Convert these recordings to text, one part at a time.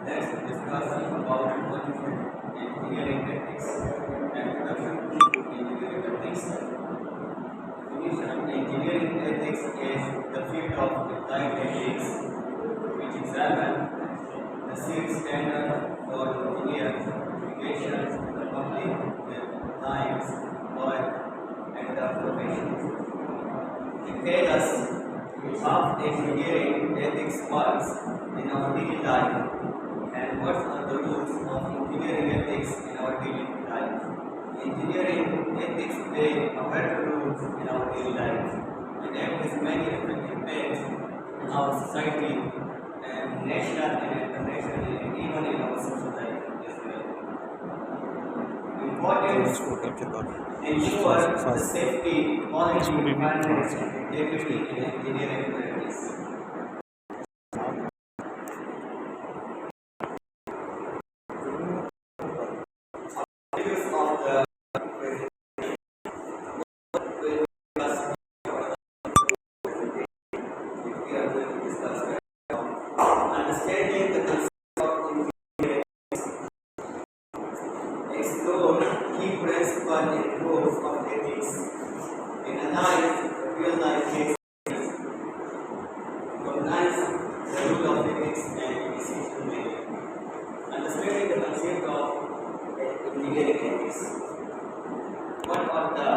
Let's discuss about engineering ethics and production engineering ethics. Definition: engineering ethics is the field of applied ethics which examine the set standard for engineers, applications, the public, the clients, work, and the professions. It tells us how engineering ethics works in our daily life and what are the rules of engineering ethics in our daily life. Engineering ethics play a vital role in our daily life and has many effects in our society and national and international and even in our social life as well. Importance ensure the safety, quality, environment, and integrity in engineering practice. Use of the we are going to discuss right now. Understanding the concept of engineering, explore key principles and rules of ethics, and analyze real life cases, recognize the rule of ethics and decision making. Understanding the concept of engineering ethics. What are the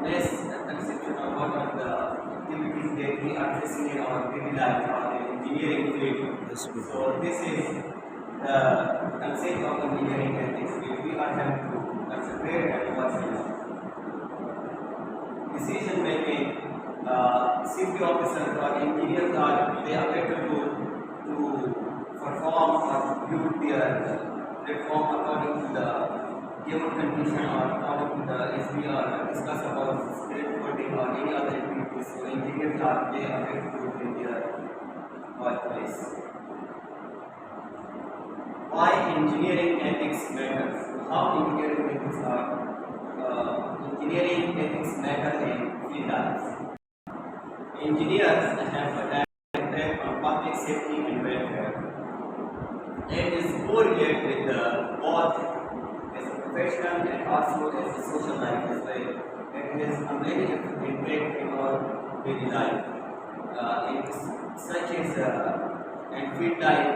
misconceptions or what are the activities that we are facing in our daily life or in engineering field? So this is the concept of engineering ethics which we are having to consider and watch out. Decision making, safety officers or engineers are they are better to perform or build their platform according to the given condition or according to the SBR discuss about skateboarding or any other activities. So engineers are they are very good in their workplace. Why engineering ethics matters? How engineering ethics matter in field life. Engineers have a direct impact on public safety and welfare. It is correlated with the both as a professional and also as a social life as well. It has a many impact in our daily life. Such as and field life,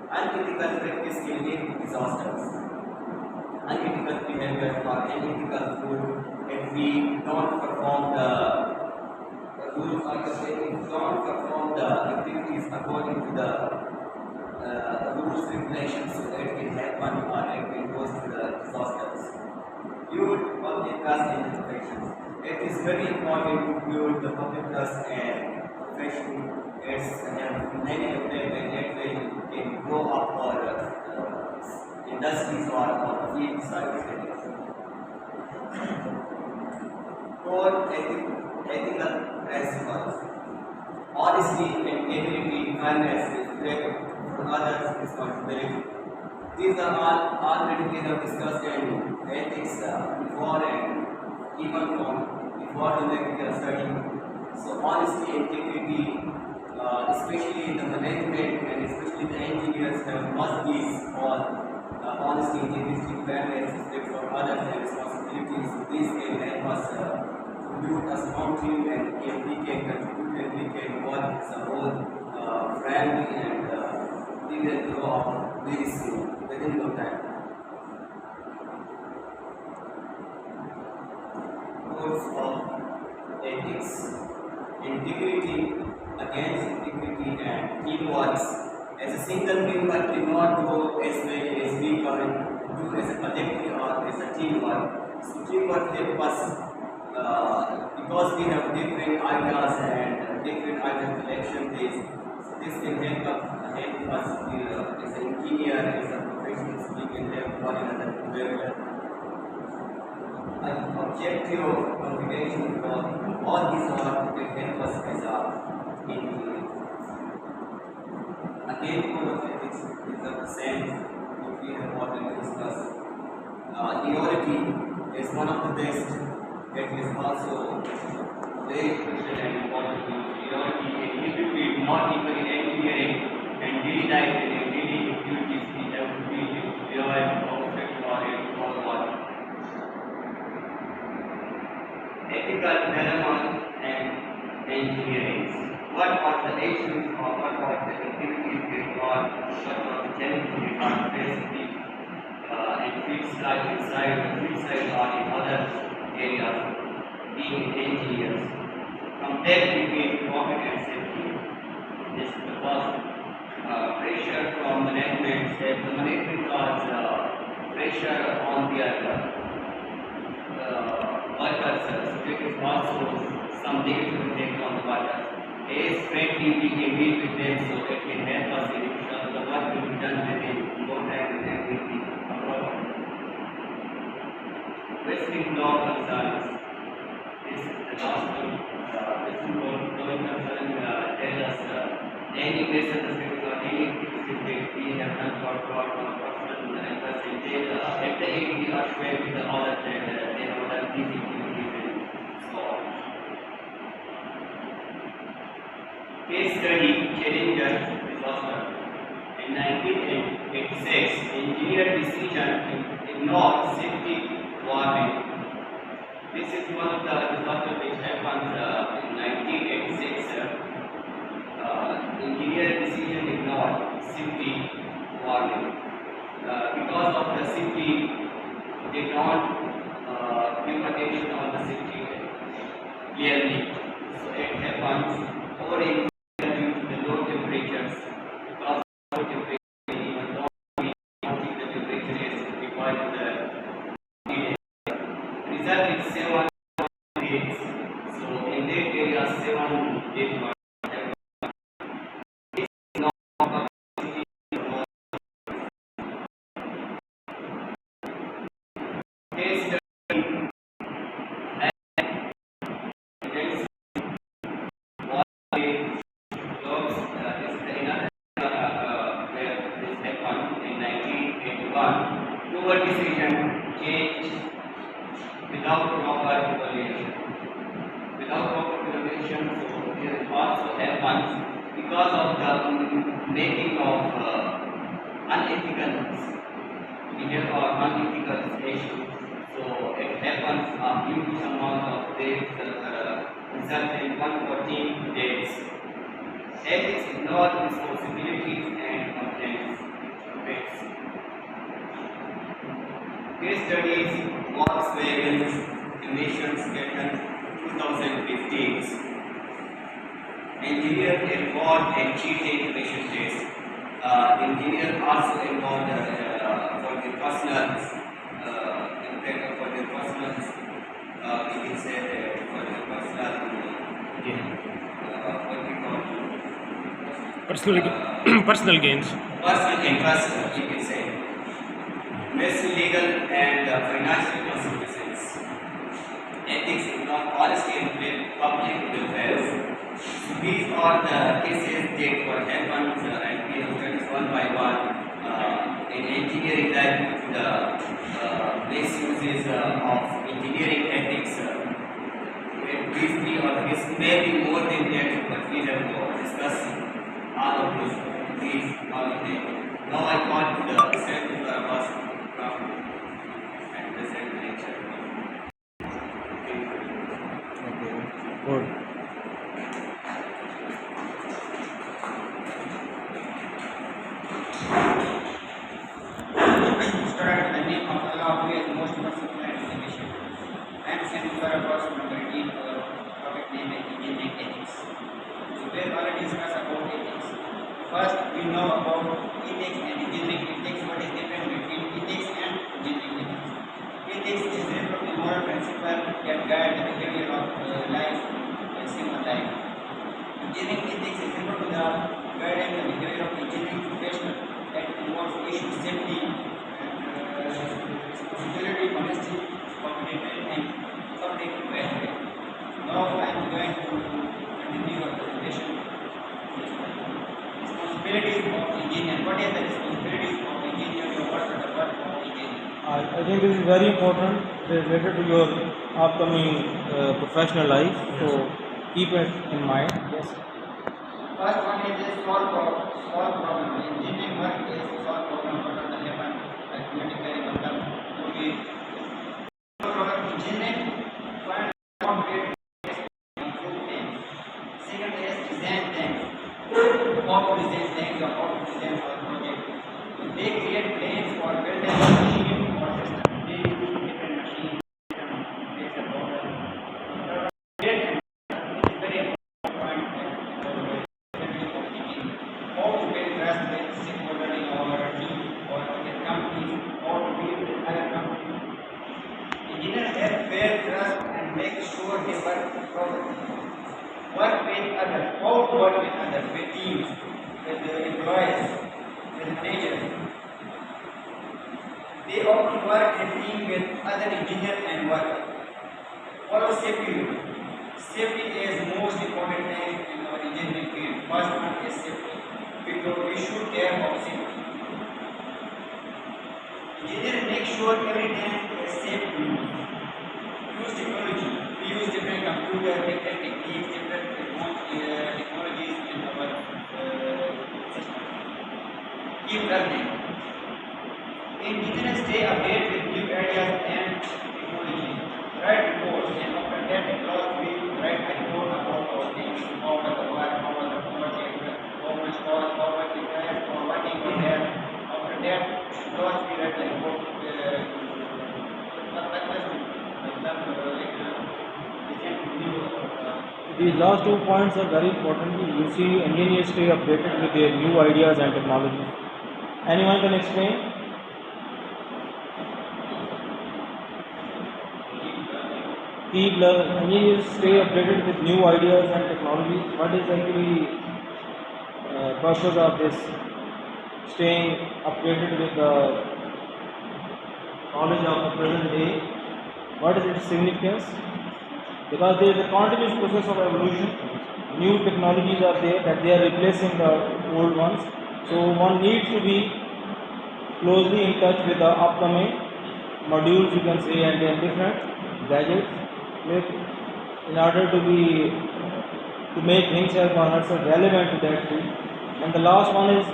unethical practice can lead to disasters. Unethical behavior or unethical food if we don't perform the rules or if we don't perform the activities according to the rules, regulations, so that it can happen or it can go to the disasters. Build public trust in the profession. It is very important to build the public trust and profession. It's many of them and that way can grow up or industries or field services. Core ethical principles. Honesty, integrity, fairness, respect for others' responsibility. These are all already we have discussed in ethics before and even before the medical study. So honesty, integrity, especially in the management and especially the engineers have must these all honesty, integrity, fairness, respect for others and responsibilities. These can help us build a strong team and we can contribute and we can work as a whole friendly and we will grow up very soon within no time. Codes of ethics. Integrity, against integrity and teamwork. As a single member cannot go as well as we can do as a collective or as a teamwork. So teamwork helps us because we have different ideas and different idea collection base. So this can help us as an engineer, as a professional, we can one another very well. An objective of configuration for all these are will help us as a engineer. Again, code of ethics is the same which we have already discussed. Theory is one of the best. It is also very crucial and important. Theory in every field, not even in engineering and daily life and in daily activities, we have to be theory, perfect knowledge, all what. Ethical dilemma and engineering. What are the issues or what are the activities going on? What are the challenges we are facing? And field side inside, field side or in other areas, being engineers. Compare between profit and safety. This is the first. Pressure from management. The management cause pressure on their workers. So it is also some negative effect on the workers. As friendly we can deal with them, so it can help us in the work will be done within more time and will be appropriate. Western law concerns. This is the last one. Western law concern tell us any message or any activity we have done for personal and percentage. At the end, we are shared with the other that they have done these activities and so on. Case study Challenger disaster. In 1986, engineer decision to ignore safety warning. This is one of the disasters which happened in 1986. Engineer decision ignored safety warning. Because of the safety, they don't give attention on the safety clearly. So it happens over in due to the low temperatures. Because of low temperature, even though the temperature is required to the result is 7 days. So in that area, 7 days. Poor decision changed without proper evaluation. Without proper evaluation, so this also happens because of the making of unethical behavior or unethical issues. So it happens a huge amount of days, result in 114 days. Ethics ignore responsibilities and complaints. Case studies Volkswagen's emissions taken 2015. Engineer involved in cheating emission tests. Engineer also involved for the personal impact for the personal. We can say for the personal. What we call personal gains. Personal interest. We can say. Mess legal and financial consequences. Ethics is not honesty and public affairs. These are the cases that were happened and we have studied one by one in engineering life due to the misuses of engineering ethics. These three or this may be more than that, but we have to discuss all of those. These all of them. Now I call to the second class. And the second lecture. Good. Student, the name of Allah who is most merciful and sufficient. I am sending for a course number 18 for the topic name is engineering ethics. So we have already discussed about ethics. First, we know about ethics and engineering ethics. What is different between ethics and engineering ethics? Ethics is a moral principle that guide the behavior of life and human life. Engineering ethics is equal to the guiding the behavior of engineering professional that involves issue safety and I think this is very important. It is related to your upcoming professional life. So keep it in mind. Yes. First one is a solve problem. Engineering work is solve problem what are the happen mathematically मतलब जो भी solve problem engineering find out way to improve things. Second is design things. How to design things or how to design for project. They create plans for build a machine or system. They use different machines, makes a model. Create is very important point. How to build trust with stakeholder in our team or in companies, how to deal with other companies. Engineers help build trust and make sure they work properly. Work with others. How to work with others, with teams, with the employees, with managers. They often work in team with other engineers and workers. Follow safety rule. Safety is most important thing in our engineering field. First one is safety. We should care about safety. Engineers make sure everything is safe to use. Use technology. We use different computer, different techniques, different technologies in our system. Keep learning. Engineers stay updated with new ideas and technologies. Write reports and after that last week write a report about those things, how was the work, how was the project, how much cost, how much interest, or working on that. After that last week write a report These last 2 points are very important. You see, engineers stay updated with their new ideas and technology. Anyone can explain? Engineers stay updated with new ideas and technologies. What is actually purpose of this staying updated with the knowledge of the present day? What is its significance? Because there is a continuous process of evolution. New technologies are there that they are replacing the old ones. So one needs to be closely in touch with the upcoming modules, you can say, and then different gadgets in order to make himself or herself relevant to that field. And the last one is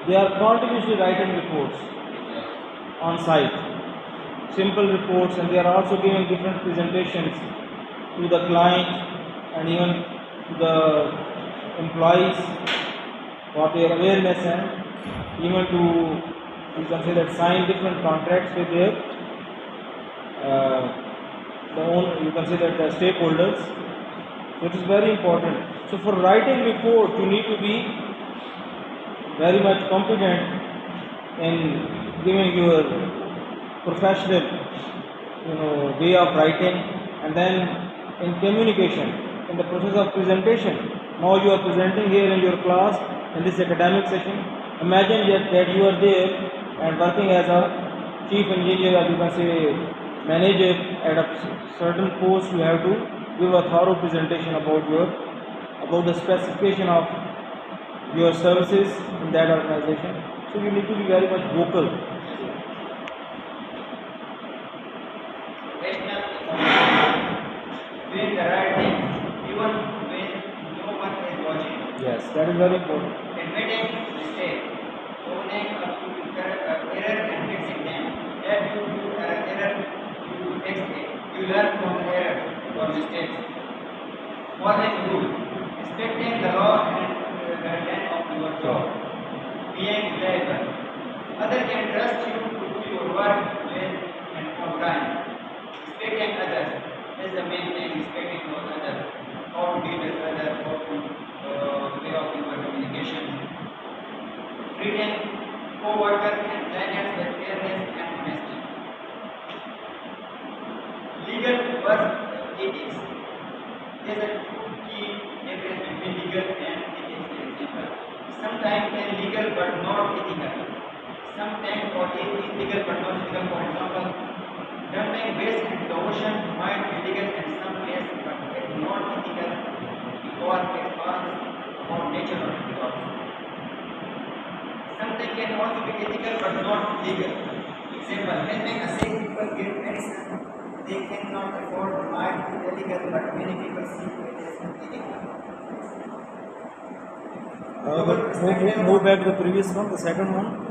they are continuously writing reports on site, simple reports, and they are also giving different presentations to the client and even to the employees for their awareness, and even to, you can say that, sign different contracts with their you can say that the stakeholders. So it is very important. So for writing report, you need to be very much competent in giving your professional, way of writing, and then in communication, in the process of presentation. Now you are presenting here in your class in this academic session. Imagine that you are there and working as a chief engineer, or you can say manager at a certain post. You have to give a thorough presentation about the specification of your services in that organization. So you need to be very much vocal. Doing the right thing even when no one is watching. Yes, that is very important. Admitting mistake, owning up to error and fixing them. If you do error, you fix it. You learn from the error or mistakes. Following rule, respecting the law and the content of your job. Being reliable. Others can trust you to do your work well and on time. Respecting others is the main thing. Respecting others. How to deal with others, how to way of your communication. Treating co-workers and clients with fairness and honesty. Legal versus ethics. There is a key difference between legal and ethics. Sometimes legal but not ethical. Sometimes illegal but not ethical. For example, dumping waste into the ocean might be legal in some places, but it's not ethical because it harms about nature or resources. Something can also be ethical but not legal. example, when a sick people get medicine, they cannot afford might be illegal, but many people see it as illegal. Move back to the previous one, the second one.